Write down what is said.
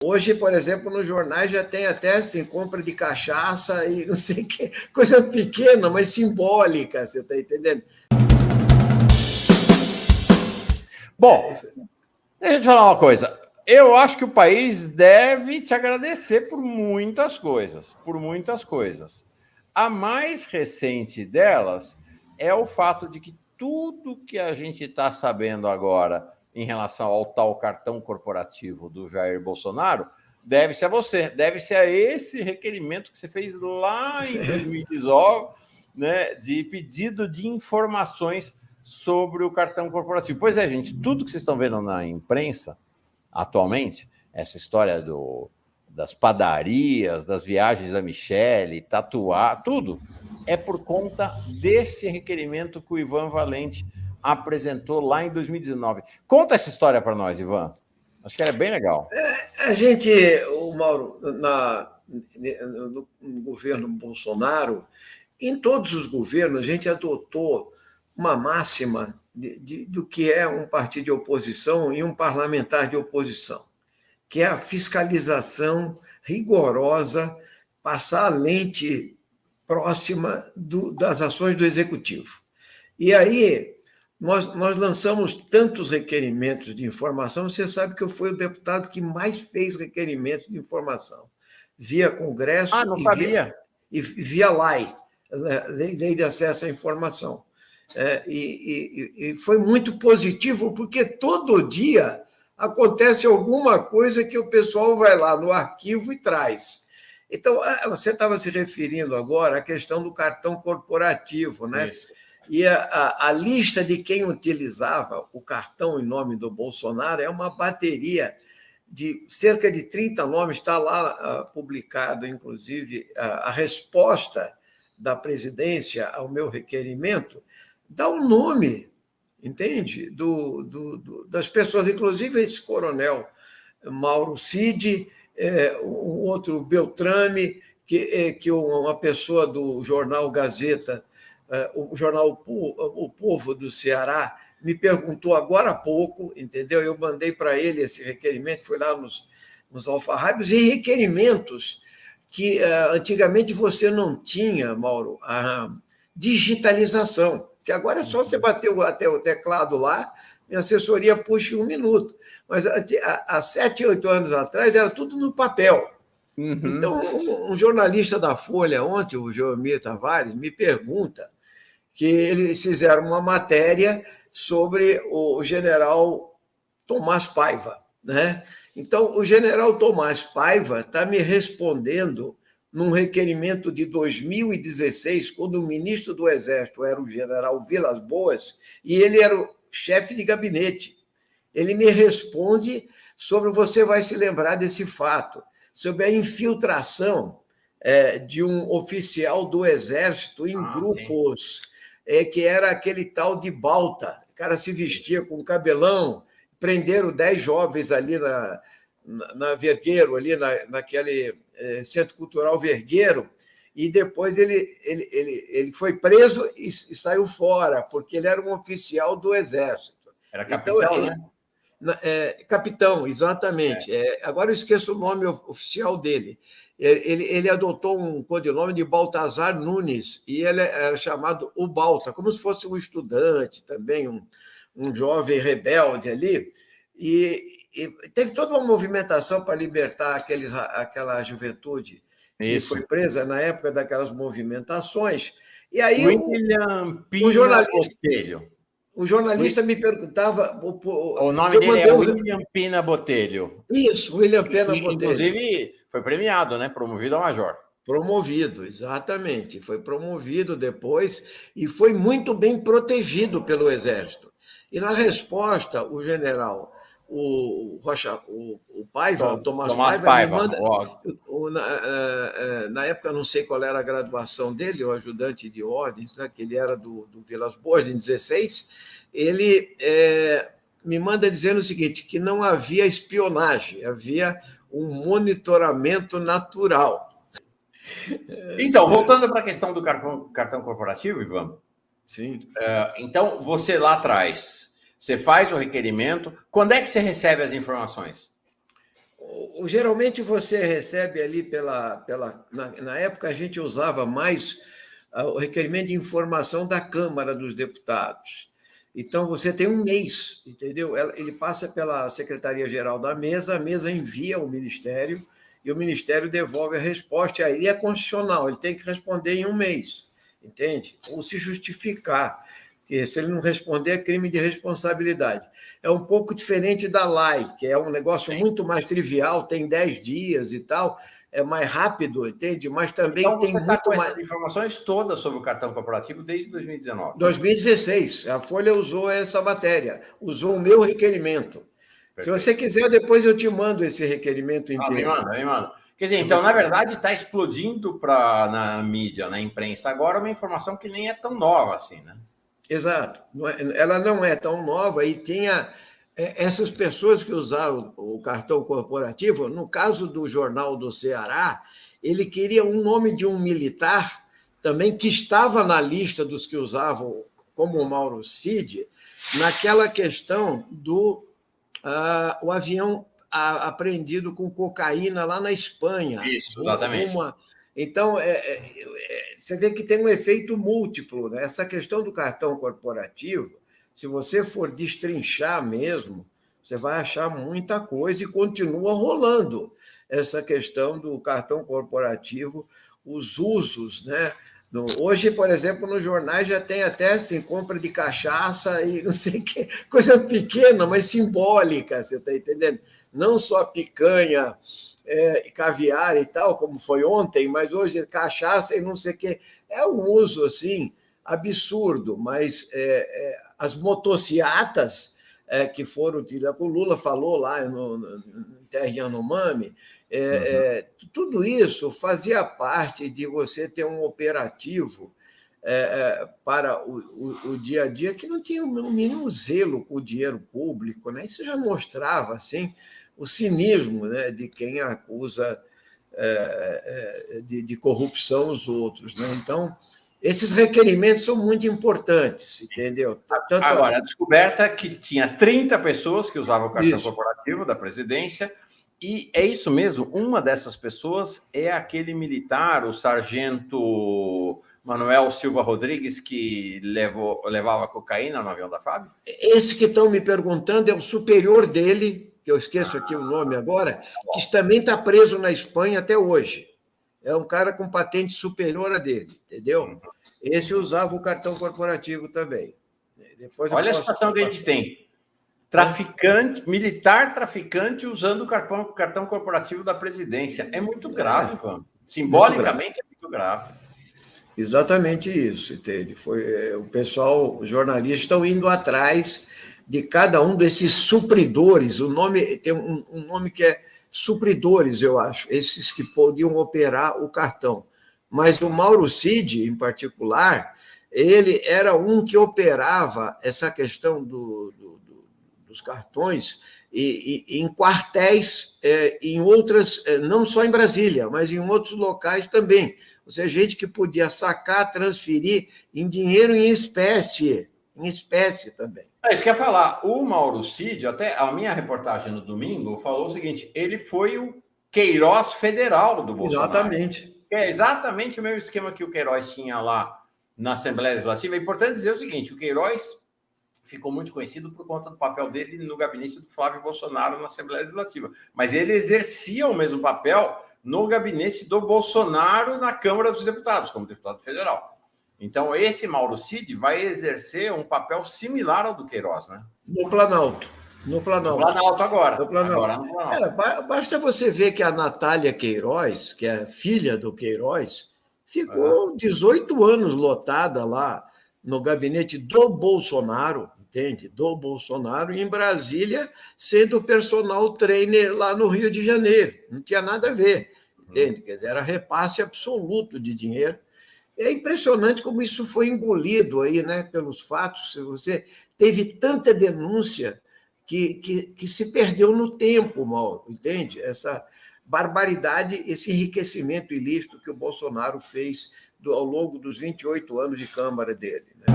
Hoje, por exemplo, nos jornais já tem até assim, compra de cachaça e não sei o que, coisa pequena, mas simbólica, você está entendendo? Bom, deixa eu te falar uma coisa. Eu acho que o país deve te agradecer por muitas coisas, A mais recente delas é o fato de que tudo que a gente está sabendo agora em relação ao tal cartão corporativo do Jair Bolsonaro deve-se a você, deve-se a esse requerimento que você fez lá em 2019, né, de pedido de informações sobre o cartão corporativo. Pois é, gente, tudo que vocês estão vendo na imprensa atualmente, essa história das padarias, das viagens da Michelle, tatuar, tudo é por conta desse requerimento que o Ivan Valente apresentou lá em 2019. Conta essa história para nós, Ivan. Acho que era bem legal. A gente, o Mauro, no governo Bolsonaro, em todos os governos, a gente adotou uma máxima do que é um partido de oposição e um parlamentar de oposição, que é a fiscalização rigorosa, passar a lente próxima das ações do executivo. E aí, nós lançamos tantos requerimentos de informação, você sabe que eu fui o deputado que mais fez requerimentos de informação, via Congresso e via LAI, Lei de Acesso à Informação. E foi muito positivo, porque todo dia acontece alguma coisa que o pessoal vai lá no arquivo e traz. Então, você estava se referindo agora à questão do cartão corporativo, né? Isso. E a lista de quem utilizava o cartão em nome do Bolsonaro é uma bateria de cerca de 30 nomes, está lá publicado, inclusive, a resposta da presidência ao meu requerimento, dá o nome, entende? Das pessoas, inclusive esse coronel Mauro Cid, um outro Beltrame, que uma pessoa do jornal Gazeta, o jornal O Povo do Ceará, me perguntou agora há pouco, entendeu? Eu mandei para ele esse requerimento, foi lá nos alfarrábios, e requerimentos que antigamente você não tinha, Mauro, a digitalização, que agora é só você bater até o teclado lá, minha assessoria puxa em 1 minuto. Mas há 7, 8 anos atrás era tudo no papel. Uhum. Então, um jornalista da Folha ontem, o Geomir Tavares, me pergunta que eles fizeram uma matéria sobre o general Tomás Paiva, né? Então, o general Tomás Paiva está me respondendo num requerimento de 2016, quando o ministro do Exército era o general Vilas Boas, e ele era o chefe de gabinete. Ele me responde sobre, você vai se lembrar desse fato, sobre a infiltração de um oficial do Exército em grupos, que era aquele tal de Balta. O cara se vestia com cabelão, prenderam 10 jovens ali na Vergueiro, ali naquele Centro Cultural Vergueiro, e depois ele foi preso e saiu fora, porque ele era um oficial do Exército. Era capitão, então, né? Capitão, exatamente. Agora eu esqueço o nome oficial dele. Ele adotou um codinome de Baltazar Nunes, e ele era chamado o Balta, como se fosse um estudante também, um jovem rebelde ali, e teve toda uma movimentação para libertar aquela juventude que foi presa na época daquelas movimentações. E aí William Pina Botelho. O jornalista me perguntava... O nome dele é William Pina Botelho. Isso, William Pina Botelho. Inclusive, foi premiado, né? Promovido a major. Promovido, exatamente. Foi promovido depois e foi muito bem protegido pelo Exército. E, na resposta, o general, o Paiva, o Tomás Paiva, me manda... Na época, não sei qual era a graduação dele, o ajudante de ordens, né, que ele era do Vilas Boas, em 16, ele me manda dizendo o seguinte, que não havia espionagem, havia um monitoramento natural. Então, voltando para a questão do cartão corporativo, Ivan. Sim. Então, você lá atrás, você faz o requerimento. Quando é que você recebe as informações? Geralmente você recebe ali na época a gente usava mais o requerimento de informação da Câmara dos Deputados. Então você tem um mês, entendeu? Ele passa pela Secretaria-Geral da Mesa, a mesa envia ao Ministério e o Ministério devolve a resposta. E aí é constitucional, ele tem que responder em um mês, entende? Ou se justificar, porque se ele não responder é crime de responsabilidade. É um pouco diferente da lei, que é um negócio muito mais trivial, tem 10 dias e tal, é mais rápido, entende? Mas também Então, tem você está muito com mais. essas informações todas sobre o cartão corporativo desde 2019. 2016, a Folha usou essa matéria, usou o meu requerimento. Perfeito. Se você quiser, depois eu te mando esse requerimento inteiro. Me manda, me manda. Quer dizer, então, na verdade, está explodindo na mídia, na imprensa, agora uma informação que nem é tão nova assim, né? Exato. Ela não é tão nova e tinha essas pessoas que usaram o cartão corporativo. No caso do Jornal do Ceará, ele queria um nome de um militar também que estava na lista dos que usavam, como o Mauro Cid, naquela questão do o avião apreendido com cocaína lá na Espanha. Isso, exatamente. Então, você vê que tem um efeito múltiplo, né? Essa questão do cartão corporativo, se você for destrinchar mesmo, você vai achar muita coisa e continua rolando essa questão do cartão corporativo, os usos, né? Hoje, por exemplo, nos jornais já tem até assim, compra de cachaça e não sei o que, coisa pequena, mas simbólica, você está entendendo? Não só picanha, caviar e tal, como foi ontem, mas hoje cachaça e não sei o que. É um uso assim absurdo, mas as motociatas que foram utilizadas, o Lula falou lá no Terra Yanomami, tudo isso fazia parte de você ter um operativo para o dia a dia que não tinha o mínimo zelo com o dinheiro público, né? Isso já mostrava assim o cinismo, né, de quem acusa de corrupção os outros, né? Então esses requerimentos são muito importantes, entendeu? Agora, a descoberta é que tinha 30 pessoas que usavam o cartão Isso. corporativo da presidência, e é isso mesmo, uma dessas pessoas é aquele militar, o sargento Manuel Silva Rodrigues, que levava cocaína no avião da FAB? Esse que estão me perguntando é o superior dele, que eu esqueço aqui o nome agora, que também está preso na Espanha até hoje. É um cara com patente superior a dele, entendeu? Esse usava o cartão corporativo também. Depois olha a situação que a gente tem. Traficante, militar traficante usando o cartão corporativo da presidência. É muito grave, Ivan. Simbolicamente é muito grave. Exatamente isso, entende? O pessoal, os jornalistas estão indo atrás de cada um desses supridores. O nome tem um nome que é supridores, eu acho, esses que podiam operar o cartão. Mas o Mauro Cid, em particular, ele era um que operava essa questão dos cartões em quartéis, em outras, não só em Brasília, mas em outros locais também. Ou seja, gente que podia sacar, transferir em dinheiro em espécie também. É isso que eu ia falar. O Mauro Cid, até a minha reportagem no domingo, falou o seguinte: ele foi o Queiroz federal do Bolsonaro. Exatamente. É exatamente o mesmo esquema que o Queiroz tinha lá na Assembleia Legislativa. É importante dizer o seguinte: o Queiroz ficou muito conhecido por conta do papel dele no gabinete do Flávio Bolsonaro na Assembleia Legislativa. Mas ele exercia o mesmo papel no gabinete do Bolsonaro na Câmara dos Deputados, como deputado federal. Então, esse Mauro Cid vai exercer um papel similar ao do Queiroz, né? No Planalto. No Planalto agora. No Planalto. Agora no Planalto. Basta você ver que a Natália Queiroz, que é filha do Queiroz, ficou 18 anos lotada lá no gabinete do Bolsonaro, entende? Do Bolsonaro, em Brasília, sendo personal trainer lá no Rio de Janeiro. Não tinha nada a ver, entende? Quer dizer, era repasse absoluto de dinheiro. É impressionante como isso foi engolido aí, né, pelos fatos. Você teve tanta denúncia que se perdeu no tempo, Mauro, entende? Essa barbaridade, esse enriquecimento ilícito que o Bolsonaro fez ao longo dos 28 anos de Câmara dele. Né?